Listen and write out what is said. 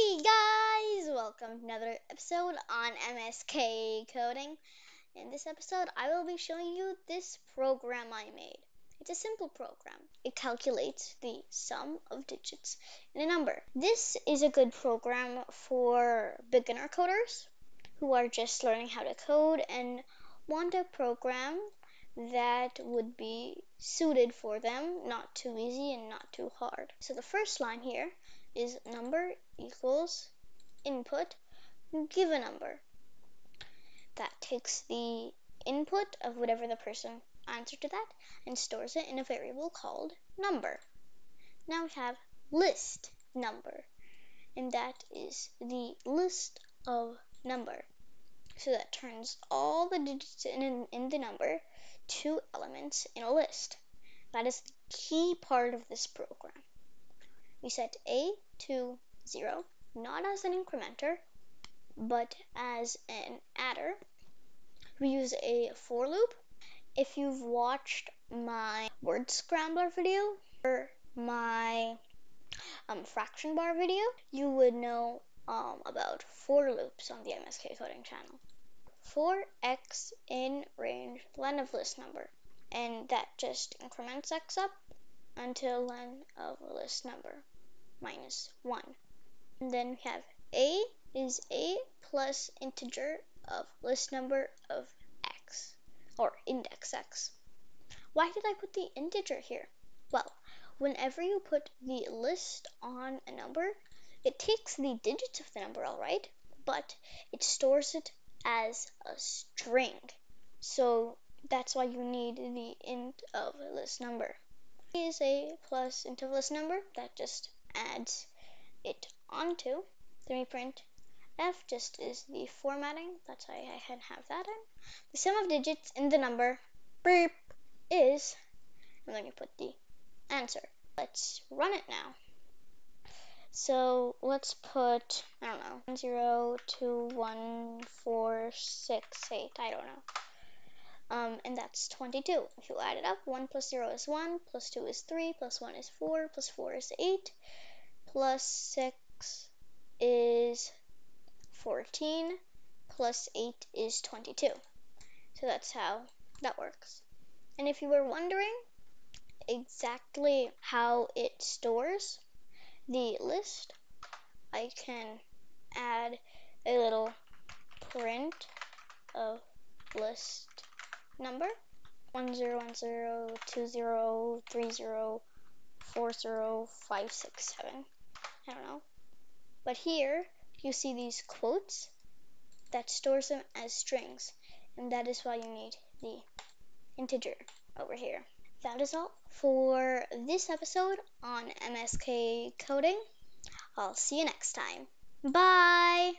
Hey guys, welcome to another episode on MSK Coding. In this episode, I will be showing you this program I made. It's a simple program. It calculates the sum of digits in a number. This is a good program for beginner coders who are just learning how to code and want a program that would be suited for them, not too easy and not too hard. So the first line here is number equals input, give a number. That takes the input of whatever the person answered to that and stores it in a variable called number. Now we have list number, and that is the list of number. So that turns all the digits in the number to elements in a list. That is the key part of this program. We set a to 0, not as an incrementer, but as an adder. We use a for loop. If you've watched my word scrambler video or my fraction bar video, you would know about for loops on the MSK Coding channel. For x in range len of list number, and that just increments x up until len of list number minus 1. And then we have a is a plus integer of list number of x, or index x. Why did I put the integer here? Well, whenever you put the list on a number, it takes the digits of the number, all right, but it stores it as a string. So that's why you need the int of list number. Is a plus int of list number, that just adds it onto. Then we print f just is the formatting, that's why I can have that in. The sum of digits in the number beep is, and then you put the answer. Let's run it now. So let's put, I don't know, 0, 2, 1, 4, 6, 8, I don't know. And that's 22. If you add it up, 1 plus 0 is 1, plus 2 is 3, plus 1 is 4, plus 4 is 8, plus 6 is 14, plus 8 is 22. So that's how that works. And if you were wondering exactly how it stores the list, I can add a little print of list number 1010 20 30 40 567. I don't know. But here you see these quotes that stores them as strings, and that is why you need the integer over here. That is all for this episode on MSK Coding. I'll see you next time. Bye!